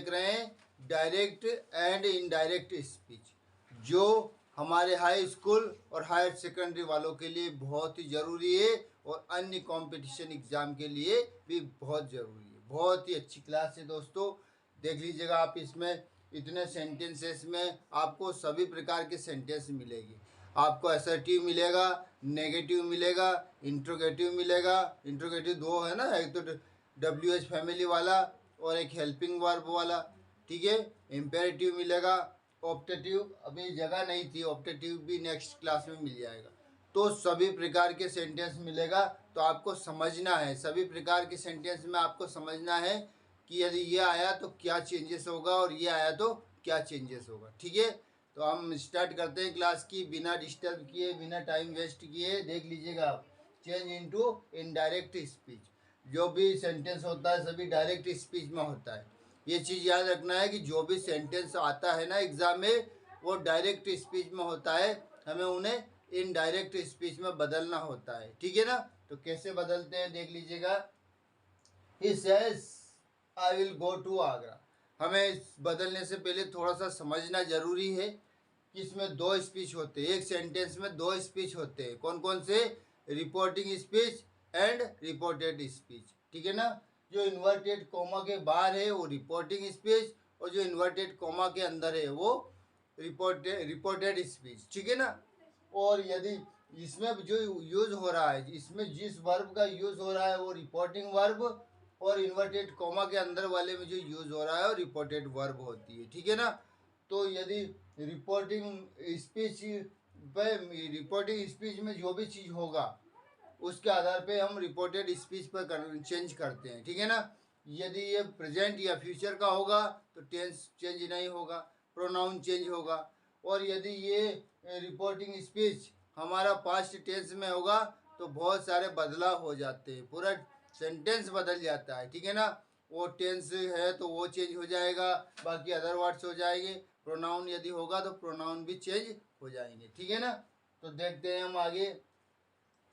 देख रहे हैं डायरेक्ट एंड इनडायरेक्ट स्पीच, जो हमारे हाई स्कूल और हायर सेकेंडरी वालों के लिए बहुत ही ज़रूरी है और अन्य कंपटीशन एग्ज़ाम के लिए भी बहुत ज़रूरी है। बहुत ही अच्छी क्लास है दोस्तों, देख लीजिएगा आप। इसमें इतने सेंटेंसेस में आपको सभी प्रकार के सेंटेंस मिलेगी। आपको असर्टिव मिलेगा, नेगेटिव मिलेगा, इंट्रोगेटिव मिलेगा। इंट्रोगेटिव दो है ना, एक तो WH फैमिली वाला और एक हेल्पिंग वर्ब वाला, ठीक है। इम्पेरेटिव मिलेगा, ऑप्टेटिव अभी जगह नहीं थी, ऑप्टेटिव भी नेक्स्ट क्लास में मिल जाएगा। तो सभी प्रकार के सेंटेंस मिलेगा, तो आपको समझना है, सभी प्रकार के सेंटेंस में आपको समझना है कि यदि ये आया तो क्या चेंजेस होगा और ये आया तो क्या चेंजेस होगा, ठीक है। तो हम स्टार्ट करते हैं क्लास की बिना डिस्टर्ब किए, बिना टाइम वेस्ट किए। देख लीजिएगा आप, चेंज इनटू इनडायरेक्ट स्पीच, जो भी सेंटेंस होता है सभी डायरेक्ट स्पीच में होता है। ये चीज़ याद रखना है कि जो भी सेंटेंस आता है ना एग्ज़ाम में, वो डायरेक्ट स्पीच में होता है, हमें उन्हें इनडायरेक्ट स्पीच में बदलना होता है, ठीक है ना। तो कैसे बदलते हैं देख लीजिएगा। He says I will go to Agra. हमें बदलने से पहले थोड़ा सा समझना जरूरी है कि इसमें दो स्पीच होते हैं, एक सेंटेंस में दो स्पीच होते हैं। कौन कौन से? Reporting speech and reported speech, ठीक है ना। जो इन्वर्टेड कोमा के बाहर है वो रिपोर्टिंग स्पीच, और जो इन्वर्टेड कोमा के अंदर है वो रिपोर्टेड स्पीच, ठीक है ना। और यदि इसमें जो यूज़ हो रहा है, इसमें जिस वर्ब का यूज़ हो रहा है वो रिपोर्टिंग वर्ब, और इन्वर्टेड कोमा के अंदर वाले में जो यूज़ हो रहा है वो रिपोर्टेड वर्ब होती है, ठीक है ना। तो यदि रिपोर्टिंग स्पीच में जो भी चीज़ होगा उसके आधार पे हम रिपोर्टेड स्पीच पर चेंज करते हैं, ठीक है ना। यदि ये प्रेजेंट या फ्यूचर का होगा तो टेंस चेंज नहीं होगा, प्रोनाउन चेंज होगा। और यदि ये रिपोर्टिंग स्पीच हमारा पास्ट टेंस में होगा तो बहुत सारे बदलाव हो जाते हैं, पूरा सेंटेंस बदल जाता है, ठीक है ना। वो टेंस है तो वो चेंज हो जाएगा, बाकी अदर वर्ड्स हो जाएंगे। प्रोनाउन यदि होगा तो प्रोनाउन भी चेंज हो जाएंगे, ठीक है ना। तो देखते हैं हम आगे।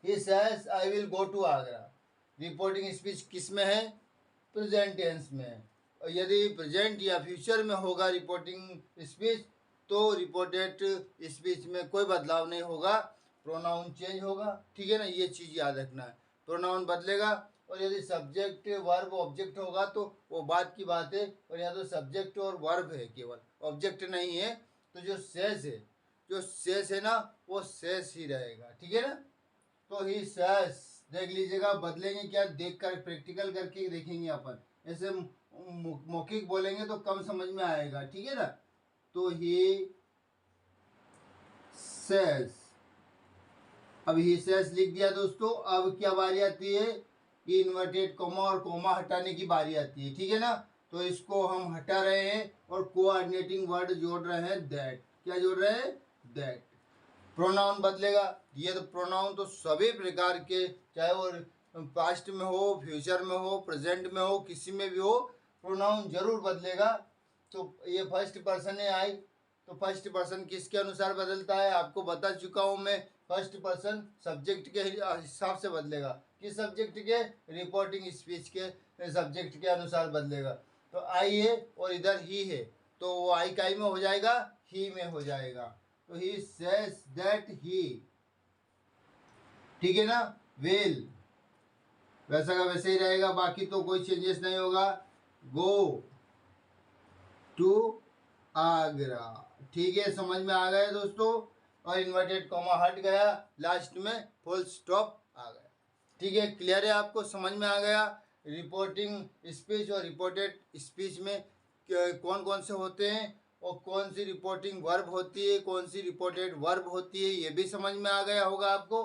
He says I will go to Agra. Reporting speech किस में है? प्रेजेंट टेंस में है। और यदि प्रेजेंट या फ्यूचर में होगा रिपोर्टिंग स्पीच तो रिपोर्टेड स्पीच में कोई बदलाव नहीं होगा, प्रोनाउन चेंज होगा, ठीक है ना। ये चीज़ याद रखना है, प्रोनाउन बदलेगा। और यदि सब्जेक्ट वर्ब ऑब्जेक्ट होगा तो वो बात की बात है, और यहाँ तो सब्जेक्ट और वर्ब है, केवल ऑब्जेक्ट नहीं है। तो जो शेष है ना वो शेष ही रहेगा, ठीक है ना। तो ही सेस देख लीजिएगा, बदलेंगे क्या, देख कर प्रैक्टिकल करके देखेंगे अपन। ऐसे मौखिक बोलेंगे तो कम समझ में आएगा, ठीक है ना। तो ही सेस, अब ही सेस लिख दिया दोस्तों। अब क्या बारी आती है? कि इन्वर्टेड कोमा और कोमा हटाने की बारी आती है, ठीक है ना। तो इसको हम हटा रहे हैं और कोऑर्डिनेटिंग वर्ड जोड़ रहे हैं दैट। क्या जोड़ रहे हैं? दैट। प्रोनाउन बदलेगा। ये तो प्रोनाउन तो सभी प्रकार के, चाहे वो पास्ट में हो, फ्यूचर में हो, प्रेजेंट में हो, किसी में भी हो, प्रोनाउन जरूर बदलेगा। तो ये फर्स्ट पर्सन है आई, तो फर्स्ट पर्सन किसके अनुसार बदलता है आपको बता चुका हूँ मैं। फर्स्ट पर्सन सब्जेक्ट के हिसाब से बदलेगा। किस सब्जेक्ट के? रिपोर्टिंग स्पीच के सब्जेक्ट के अनुसार बदलेगा। तो आई है और इधर ही है, तो वो आई काई में हो जाएगा, ही में हो जाएगा। तो ही सेज दैट ही, ठीक है ना। विल वैसा का वैसे ही रहेगा, बाकी तो कोई चेंजेस नहीं होगा। गो टू आगरा, ठीक है, समझ में आ गया दोस्तों। और इन्वर्टेड कॉमा हट गया, लास्ट में फुल स्टॉप आ गया, ठीक है। क्लियर है आपको, समझ में आ गया। रिपोर्टिंग स्पीच और रिपोर्टेड स्पीच में कौन कौन से होते हैं और कौन सी रिपोर्टिंग वर्ब होती है, कौन सी रिपोर्टेड वर्ब होती है, ये भी समझ में आ गया होगा आपको।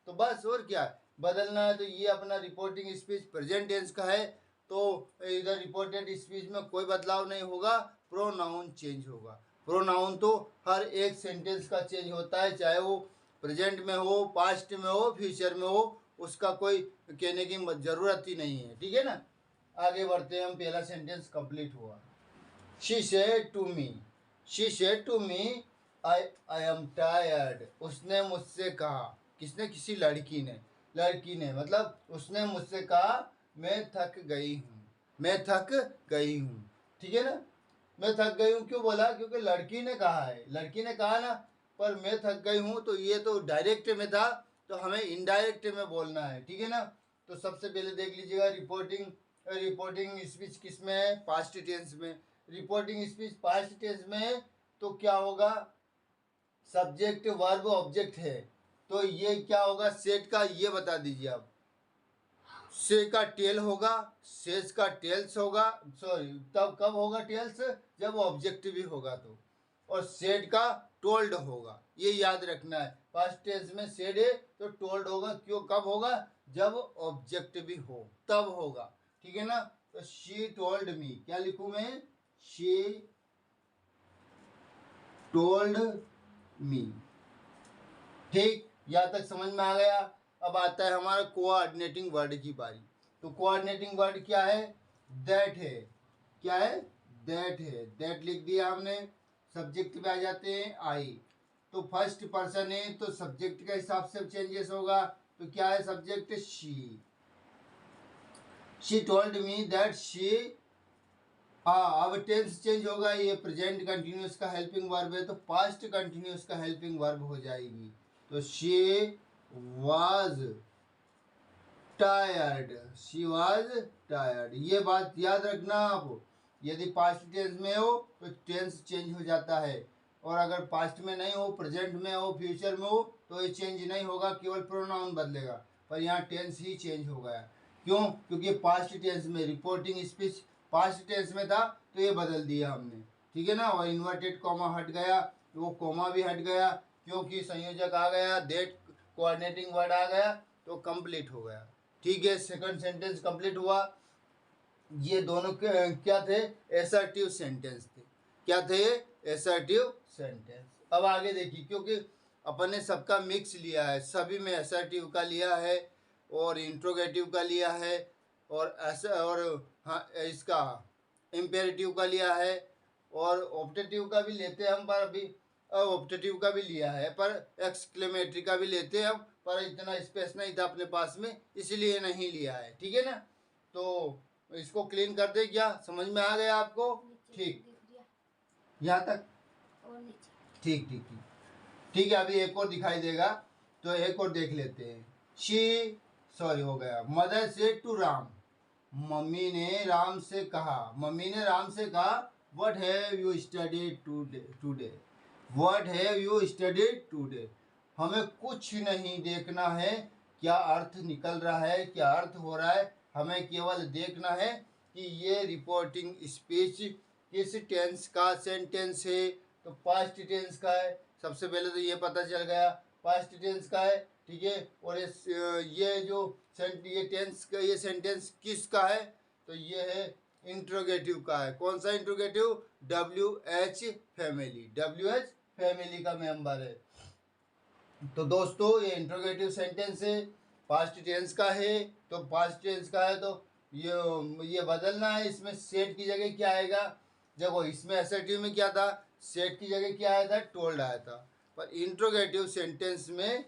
तो बस और क्या बदलना है। तो ये अपना रिपोर्टिंग स्पीच प्रेजेंट टेंस का है, तो इधर रिपोर्टेड स्पीच में कोई बदलाव नहीं होगा, प्रोनाउन चेंज होगा। प्रोनाउन तो हर एक सेंटेंस का चेंज होता है, चाहे वो प्रेजेंट में हो, पास्ट में हो, फ्यूचर में हो, उसका कोई कहने की ज़रूरत ही नहीं है, ठीक है ना। आगे बढ़ते हैं हम, पहला सेंटेंस कंप्लीट हुआ। She said to me, she said to me I am tired. उसने मुझसे कहा, किसने? किसी लड़की ने, लड़की ने मतलब उसने मुझसे कहा मैं थक गई हूँ, मैं थक गई हूँ। ठीक है ना। मैं थक गई हूँ क्यों बोला, क्योंकि लड़की ने कहा है, लड़की ने कहा ना, पर मैं थक गई हूँ तो ये तो डायरेक्ट में था, तो हमें इनडायरेक्ट में बोलना है, ठीक है ना। तो सबसे पहले देख लीजिएगा रिपोर्टिंग स्पीच किस में है, पास्ट टेंस में। रिपोर्टिंग स्पीच पास्ट टेंस में है तो क्या होगा, सब्जेक्ट वर्ब ऑब्जेक्ट है, तो ये क्या होगा, सेट का ये बता दीजिए आप। से का टेल होगा, सेज का टेल्स होगा, सॉरी तब कब होगा टेल्स, जब ऑब्जेक्ट भी होगा तो, और सेड का टोल्ड होगा, ये याद रखना है। पास्ट टेंस में सेड है तो टोल्ड होगा, क्यों कब होगा, जब ऑब्जेक्ट भी हो तब होगा, ठीक है ना। तो शी टोल्ड मी, क्या लिखूं मैं, शी टोल्ड मी, ठीक, यहाँ तक समझ में आ गया। अब आता है हमारा कोऑर्डिनेटिंग वर्ड की बारी। तो कोऑर्डिनेटिंग वर्ड क्या है, दैट है, क्या है, दैट है, दैट लिख दिया हमने। सब्जेक्ट पे आ जाते हैं आई, तो फर्स्ट पर्सन है तो सब्जेक्ट के हिसाब से चेंजेस होगा, तो क्या है subject, she told me that she, अब टेंस चेंज होगा, ये प्रेजेंट कंटिन्यूस का हेल्पिंग वर्ब है तो पास्ट कंटिन्यूस का हेल्पिंग वर्ब हो जाएगी। तो she was tired, she was tired, ये बात याद रखना आप। यदि पास्ट टेंस में हो तो टेंस चेंज हो जाता है, और अगर पास्ट में नहीं हो, प्रेजेंट में हो, फ्यूचर में हो, तो ये चेंज नहीं होगा, केवल प्रोनाउन बदलेगा, पर यहाँ टेंस ही चेंज हो गया। क्यों, क्योंकि पास्ट टेंस में रिपोर्टिंग स्पीच पास्ट टेंस में था तो ये बदल दिया हमने, ठीक है ना। और इन्वर्टेड कॉमा हट गया, वो कॉमा भी हट गया, क्योंकि संयोजक आ गया, दैट कोऑर्डिनेटिंग वर्ड आ गया, तो कंप्लीट हो गया, ठीक है। सेकंड सेंटेंस कंप्लीट हुआ। ये दोनों क्या थे, एसर्टिव सेंटेंस थे, क्या थे, एसर्टिव सेंटेंस। अब आगे देखिए, क्योंकि अपन ने सबका मिक्स लिया है, सभी में एसर्टिव का लिया है और इंट्रोगेटिव का लिया है, और ऐसा, और हाँ इसका इम्पेरेटिव का लिया है, और ऑप्टेटिव का भी लेते हैं हम, पर अभी ऑप्टेटिव का भी लिया है, पर एक्सक्लेमेटरी का भी लेते हैं हम, पर इतना स्पेस नहीं था अपने पास में, इसलिए नहीं लिया है, ठीक है ना। तो इसको क्लीन कर दे, क्या समझ में आ गया आपको, ठीक, यहाँ तक, ठीक ठीक ठीक ठीक है। अभी एक और दिखाई देगा, तो एक और देख लेते हैं। शी, सॉरी हो गया, mother said to Ram, mummy ने राम से कहा, मम्मी ने राम से कहा, what have you studied today, what have you studied today, हमें कुछ नहीं देखना है क्या अर्थ निकल रहा है, क्या अर्थ हो रहा है, हमें केवल देखना है कि ये रिपोर्टिंग स्पीच किस टेंस का सेंटेंस है, तो पास्ट टेंस का है। सबसे पहले तो ये पता चल गया पास्ट टेंस का है, ठीक है। और ये जो ये टेंस का, ये सेंटेंस किसका है, तो ये है इंट्रोगेटिव का है। कौन सा interrogative, WH family, WH family का मेंबर है। तो दोस्तों ये इंट्रोगेटिव सेंटेंस है, पास्ट टेंस का है, तो पास्ट टेंस का है तो ये बदलना है, इसमें सेट की जगह क्या आएगा, देखो इसमें असर्टिव में क्या था, सेट की जगह क्या आया था, टोल्ड आया था, पर इंट्रोगेटिव सेंटेंस में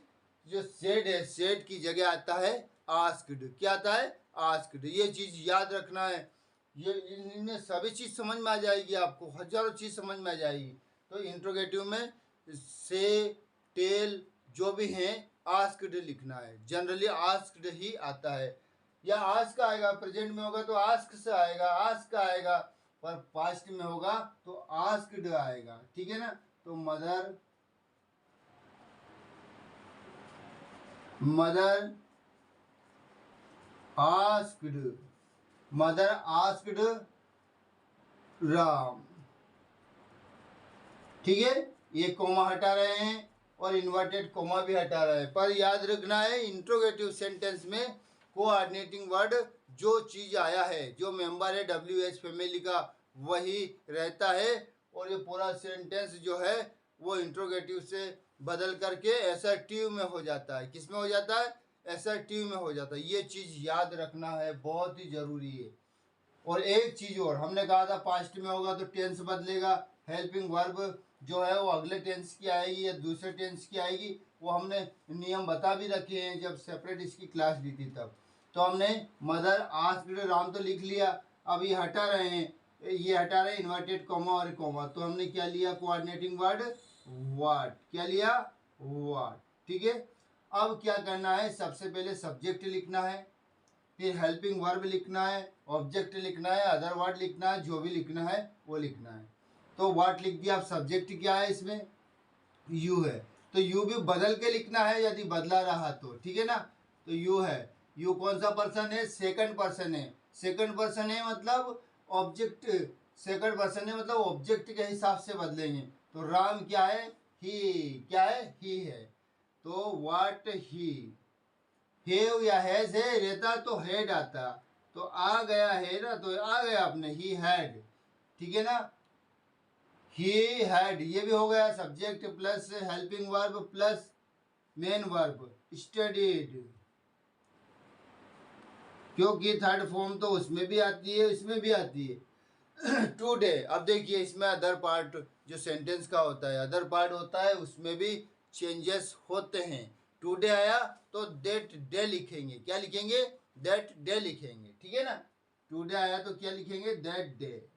जो सेट है, सेट की जगह आता है आस्क्ड, क्या आता है, आस्क्ड। ये चीज़ याद रखना है, ये इनमें सभी चीज़ समझ में आ जाएगी आपको, हजारों चीज़ समझ में आ जाएगी। तो इंट्रोगेटिव में से, टेल जो भी हैं आस्क्ड लिखना है, जनरली आस्क्ड ही आता है, या आस्क आएगा, प्रेजेंट में होगा तो आस्क से आएगा, आस्क आएगा, पर पास्ट में होगा तो आस्क्ड आएगा, ठीक है ना। तो मदर आस्क्ड राम, ठीक है। ये कोमा हटा रहे हैं और इन्वर्टेड कोमा भी हटा रहे हैं, पर याद रखना है इंट्रोगेटिव सेंटेंस में कोऑर्डिनेटिंग वर्ड जो चीज़ आया है, जो मेंबर है WH फैमिली का, वही रहता है, और ये पूरा सेंटेंस जो है वो इंट्रोगेटिव से बदल करके एसर्टिव में हो जाता है। किस में हो जाता है, एसर्टिव में हो जाता है। ये चीज़ याद रखना है, बहुत ही ज़रूरी है। और एक चीज़ और, हमने कहा था पास्ट में होगा तो टेंस बदलेगा, हेल्पिंग वर्ब जो है वो अगले टेंस की आएगी या दूसरे टेंस की आएगी, वो हमने नियम बता भी रखे हैं जब सेपरेट इसकी क्लास ली थी तब। तो हमने मदर आस्क्ड राम तो लिख लिया, अब ये हटा रहे हैं, ये हटा रहे इन्वर्टेड कॉमा और कॉमा, तो हमने क्या लिया कोऑर्डिनेटिंग वर्ड व्हाट, क्या लिया व्हाट। ठीक है, अब क्या करना है, सबसे पहले सब्जेक्ट लिखना है, फिर हेल्पिंग वर्ब लिखना है, ऑब्जेक्ट लिखना है, अदर वर्ड लिखना है, जो भी लिखना है वो लिखना है। तो व्हाट लिख दिया। अब सब्जेक्ट क्या है, इसमें यू है, तो यू भी बदल के लिखना है यदि बदला रहा तो, ठीक है ना। तो यू है, यू कौन सा पर्सन है, सेकंड पर्सन है। सेकंड पर्सन है मतलब ऑब्जेक्ट, सेकंड पर्सन है मतलब ऑब्जेक्ट के हिसाब से बदलेंगे। तो राम क्या है, ही, क्या है, ही है। तो व्हाट ही, हेव या हैज है, रहता तो हेड आता, तो आ गया है ना, तो आ गया अपने ही हैड, ठीक है ना। ही हैड, ये भी हो गया subject plus helping verb plus main verb, studied, क्योंकि थर्ड फॉर्म तो उसमें भी आती है इसमें भी आती है। टुडे, अब देखिए इसमें अदर पार्ट जो सेंटेंस का होता है, अदर पार्ट होता है, उसमें भी चेंजेस होते हैं। टुडे आया तो दैट डे लिखेंगे, क्या लिखेंगे, दैट डे लिखेंगे, ठीक है ना। टुडे आया तो क्या लिखेंगे, दैट डे।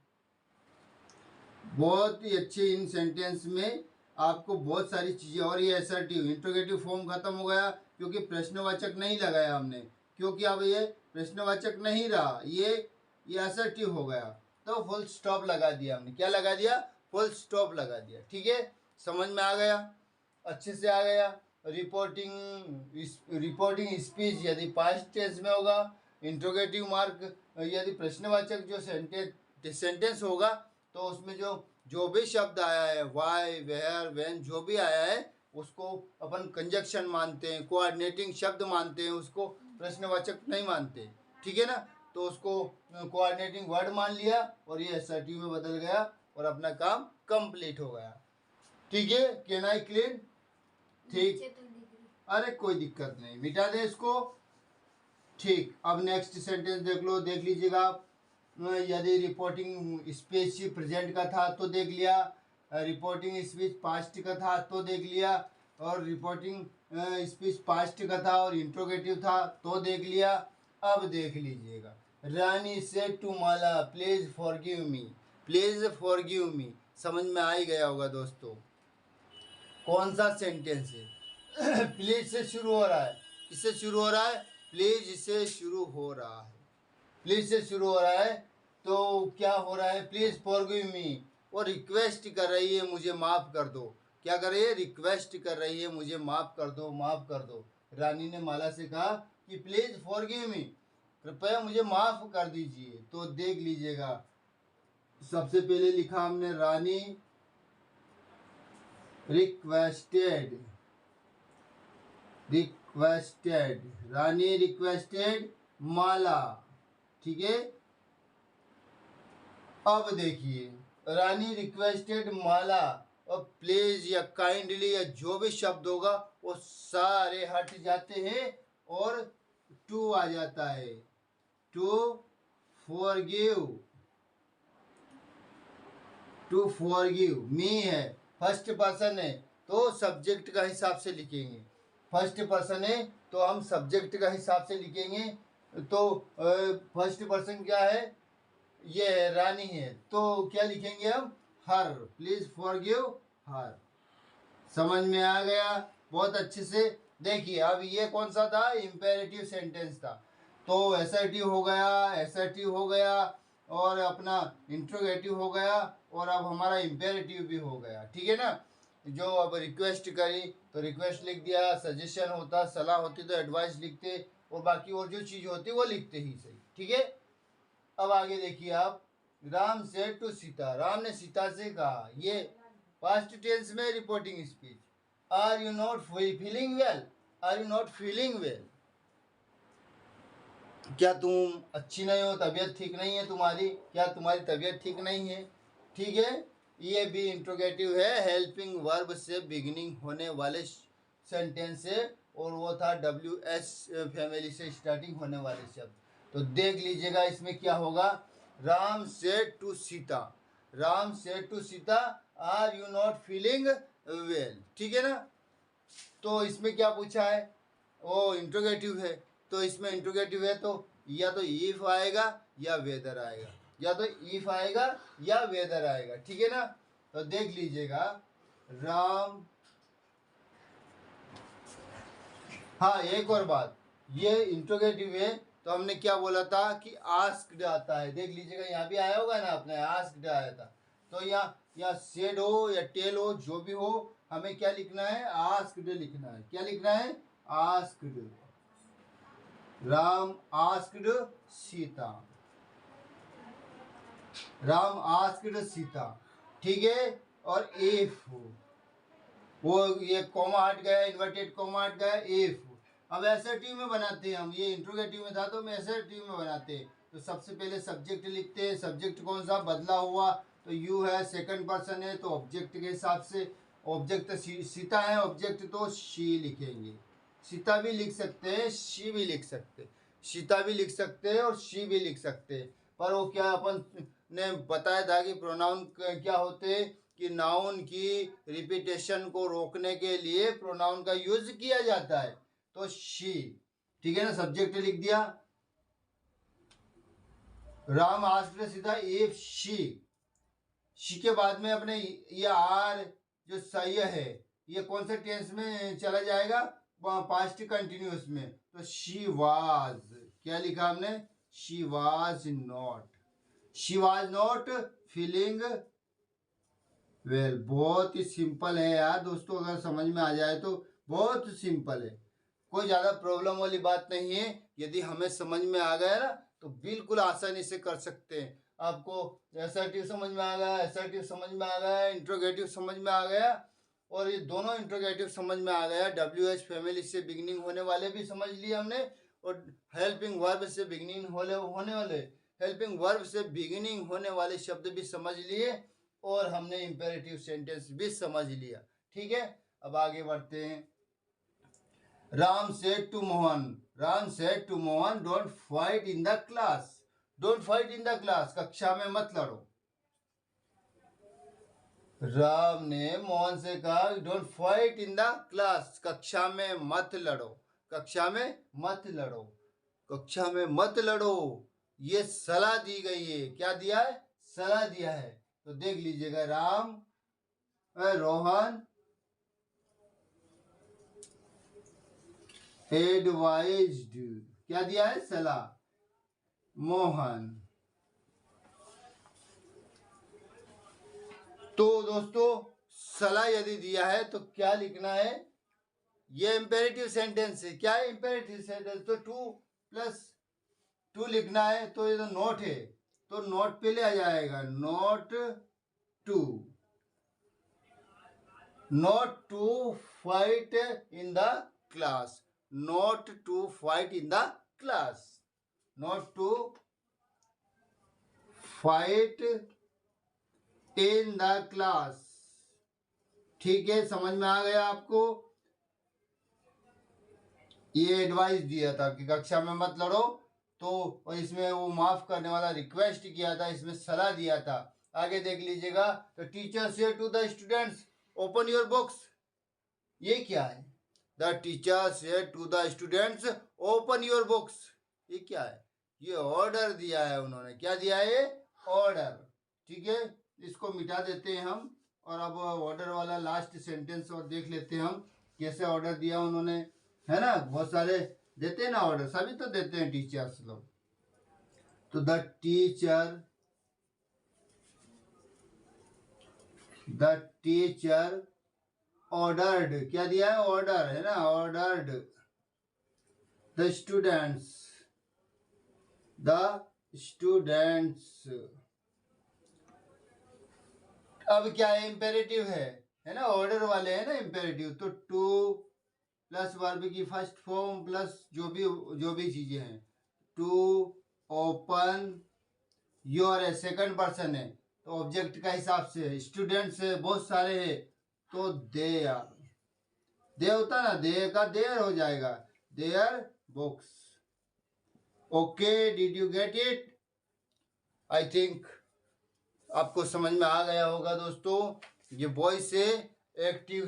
बहुत ही अच्छे इन सेंटेंस में आपको बहुत सारी चीज़ें, और ये असर्टिव इंट्रोगेटिव फॉर्म खत्म हो गया क्योंकि प्रश्नवाचक नहीं लगाया हमने, क्योंकि अब ये प्रश्नवाचक नहीं रहा, ये असर्टिव हो गया, तो फुल स्टॉप लगा दिया हमने, क्या लगा दिया, फुल स्टॉप लगा दिया। ठीक है, समझ में आ गया, अच्छे से आ गया। रिपोर्टिंग स्पीच यदि पास्ट टेंस में होगा, इंट्रोगेटिव मार्क यदि प्रश्नवाचक जो सेंटेंस होगा, तो उसमें जो भी शब्द आया है, वाई, वेयर, वेन, जो भी आया है उसको अपन कंजक्शन मानते हैं, कोऑर्डिनेटिंग शब्द मानते हैं, उसको प्रश्नवाचक नहीं मानते, ठीक है ना। तो उसको कोऑर्डिनेटिंग वर्ड मान लिया और ये असर्टिव में बदल गया और अपना काम कंप्लीट हो गया। ठीक है, कैन आई क्लीन, ठीक, अरे कोई दिक्कत नहीं, मिटा दे इसको। ठीक, अब नेक्स्ट सेंटेंस देख लो, देख लीजिएगा आप। यदि रिपोर्टिंग स्पीच प्रेजेंट का था तो देख लिया, रिपोर्टिंग स्पीच पास्ट का था तो देख लिया, और रिपोर्टिंग स्पीच पास्ट का था और इंट्रोगेटिव था तो देख लिया। अब देख लीजिएगा, Rani said to Mala please forgive me, please forgive me, समझ में आ ही गया होगा दोस्तों कौन सा सेंटेंस है। प्लीज से शुरू हो रहा है, किससे शुरू हो रहा है, प्लीज से शुरू हो रहा है, प्लीज से शुरू हो रहा है, तो क्या हो रहा है, प्लीज फॉरगिव मी, वो रिक्वेस्ट कर रही है मुझे माफ़ कर दो, क्या कर रही है, रिक्वेस्ट कर रही है मुझे माफ़ कर दो, माफ़ कर दो। रानी ने माला से कहा कि प्लीज फॉरगिव मी, कृपया मुझे माफ़ कर दीजिए। तो देख लीजिएगा, सबसे पहले लिखा हमने रानी रिक्वेस्टेड, रिक्वेस्टेड, रानी रिक्वेस्टेड माला, ठीक है। अब देखिए, रानी रिक्वेस्टेड माला, और प्लीज या काइंडली या जो भी शब्द होगा वो सारे हट जाते हैं और टू आ जाता है, to forgive, to forgive me है, फर्स्ट पर्सन है तो सब्जेक्ट का हिसाब से लिखेंगे, फर्स्ट पर्सन है तो हम सब्जेक्ट का हिसाब से लिखेंगे। तो फर्स्ट पर्सन क्या है, ये रानी है, तो क्या लिखेंगे हम, हर, प्लीज फॉरगिव हर। समझ में आ गया बहुत अच्छे से। देखिए अब ये कौन सा था, इंपेरेटिव सेंटेंस था, तो एसर्टिव हो गया, एसर्टिव हो गया, और अपना इंट्रोगेटिव हो गया, और अब हमारा इंपेरेटिव भी हो गया, ठीक है ना। जो अब रिक्वेस्ट करी तो रिक्वेस्ट लिख दिया, सजेशन होता, सलाह होती तो एडवाइस लिखते, और बाकी और जो चीज़ होती वो लिखते ही सही, ठीक है। अब आगे देखिए आप, राम सेड टू सीता, राम ने सीता से कहा, ये पास्ट टेंस में reporting speech, are you not feeling well, are you not feeling well, क्या तुम अच्छी नहीं हो, तबीयत ठीक नहीं है तुम्हारी, क्या तुम्हारी तबीयत ठीक नहीं है, ठीक है। ये भी इंट्रोगेटिव है, हेल्पिंग वर्ब से बिगिनिंग होने वाले सेंटेंस है, और वो था WS फैमिली से स्टार्टिंग होने वाले शब्द। तो देख लीजिएगा इसमें क्या होगा, Ram said to Sita, Ram said to Sita are you not feeling well, ठीक है ना। तो इसमें क्या पूछा है, वो इंट्रोगेटिव है, तो इसमें इंट्रोगेटिव है तो या तो इफ आएगा या वेदर आएगा, या तो इफ आएगा या वेदर आएगा, ठीक है ना। तो देख लीजिएगा, राम, हाँ एक और बात, ये इंट्रोगेटिव है तो हमने क्या बोला था कि आस्क्ड आता है, देख लीजिएगा यहाँ भी आया होगा ना, अपने आस्क्ड आया था। तो यहाँ सेड हो या टेल हो, जो भी हो, हमें क्या लिखना है, आस्क्ड लिखना है। क्या लिखना है, asked. Ram asked Sita, Ram asked Sita, ठीक है। और इफ, वो ये कोमा हट गया, इन्वर्टेड कोमा हट गया, इफ। अब एसर्टिव में बनाते हैं हम, ये इंट्रोगेटिव में था तो हम एसर्टिव में बनाते हैं। तो सबसे पहले सब्जेक्ट लिखते हैं, सब्जेक्ट कौन सा बदला हुआ, तो यू है, सेकंड पर्सन है, तो ऑब्जेक्ट के हिसाब से, ऑब्जेक्ट सीता है, ऑब्जेक्ट तो शी लिखेंगे। सीता भी लिख सकते हैं, शी भी लिख सकते हैं, सीता भी लिख सकते हैं और शी भी लिख सकते हैं। पर वो क्या अपन ने बताया था कि प्रोनाउन क्या होते हैं, कि नाउन की रिपीटेशन को रोकने के लिए प्रोनाउन का यूज किया जाता है, तो शी, ठीक है ना। सब्जेक्ट लिख दिया, Ram asked Sita if she के बाद में अपने ये आर जो सही है, ये कौन से टेंस में चला जाएगा, पास्ट कंटिन्यूस में। तो शी वाज, क्या लिखा हमने, she was not feeling well. बहुत ही सिंपल है यार दोस्तों, अगर समझ में आ जाए तो बहुत सिंपल है, कोई ज़्यादा प्रॉब्लम वाली बात नहीं है। यदि हमें समझ में आ गया ना तो बिल्कुल आसानी से कर सकते हैं। आपको एसर्टिव समझ में आ गया, एसर्टिव समझ में आ गया, इंट्रोगेटिव समझ में आ गया, और ये दोनों इंट्रोगेटिव समझ में आ गया, WH फैमिली से बिगिनिंग होने वाले भी समझ लिए हमने, और हेल्पिंग वर्ब से बिगिनिंग होने वाले, हेल्पिंग वर्ब से बिगिनिंग होने वाले शब्द भी समझ लिए, और हमने इंपेरेटिव सेंटेंस भी समझ लिया, ठीक है। अब आगे बढ़ते हैं। Ram said to Mohan, Ram said to Mohan don't fight in the class, don't fight in the class, कक्षा में मत लड़ो। राम ने मोहन से कहा don't fight in the class, कक्षा में मत लड़ो, कक्षा में मत लड़ो, कक्षा में मत लड़ो, ये सलाह दी गई है। क्या दिया है, सलाह दिया है। तो देख लीजिएगा, राम रोहन एडवाइज्ड, क्या दिया है, सलाह, मोहन। तो दोस्तों सलाह यदि दिया है तो क्या लिखना है, ये इंपेरेटिव सेंटेंस है। क्या है इंपेरेटिव सेंटेंस, तो 2+2 लिखना है। तो ये तो नोट है, तो नोट पे ले आ जाएगा, not to fight in the class, not to fight in the class, not to fight in the class, ठीक है। समझ में आ गया आपको, ये एडवाइस दिया था कि कक्षा में मत लड़ो, तो और इसमें वो माफ करने वाला रिक्वेस्ट किया था, इसमें सलाह दिया था। आगे देख लीजिएगा, तो teacher say to the students open your books, ये क्या है, the teacher say to the students open your books, ये क्या है, ये ऑर्डर दिया है उन्होंने। क्या दिया है, ऑर्डर, ठीक है। इसको मिटा देते हैं हम, और अब ऑर्डर वाला लास्ट सेंटेंस और देख लेते हैं हम, कैसे ऑर्डर दिया उन्होंने, है ना। बहुत सारे देते हैं ना ऑर्डर, सभी तो देते हैं टीचर्स लोग। तो द टीचर ऑर्डर्ड, क्या दिया है, ऑर्डर है ना, ऑर्डर्ड द स्टूडेंट्स अब क्या है, इंपेरेटिव है ना, ऑर्डर वाले है ना इंपेरेटिव। तो टू प्लस वर्ब की फर्स्ट फॉर्म प्लस जो भी चीजें हैं, टू ओपन योर है, सेकंड पर्सन है, तो ऑब्जेक्ट का हिसाब से, स्टूडेंट्स है बहुत सारे हैं, तो दे आर, दे होता ना, दे का देयर हो जाएगा, their books. Okay, did you get it, I think आपको समझ में आ गया होगा दोस्तों। ये वॉइस है, एक्टिव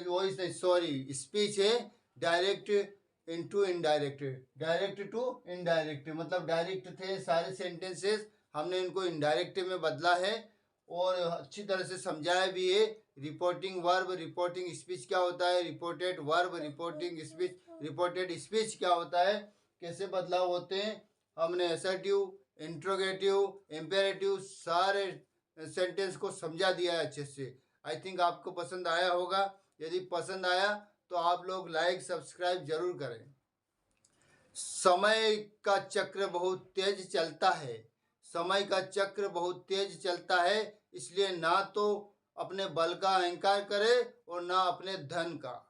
वॉइस नहीं, सॉरी, स्पीच है, direct into indirect, direct to indirect, मतलब डायरेक्ट थे सारे सेंटेंसेस, हमने इनको इनडायरेक्ट में बदला है और अच्छी तरह से समझाया भी है। रिपोर्टिंग वर्ब, रिपोर्टिंग स्पीच क्या होता है, reported verb, reporting speech, reported speech क्या होता है, कैसे बदलाव होते हैं। हमने असर्टिव, इंट्रोगेटिव, इम्पेरेटिव सारे सेंटेंस को समझा दिया है अच्छे से। आई थिंक आपको पसंद आया होगा। यदि पसंद आया तो आप लोग लाइक सब्सक्राइब जरूर करें। समय का चक्र बहुत तेज चलता है, समय का चक्र बहुत तेज चलता है, इसलिए ना तो अपने बल का अहंकार करे और ना अपने धन का।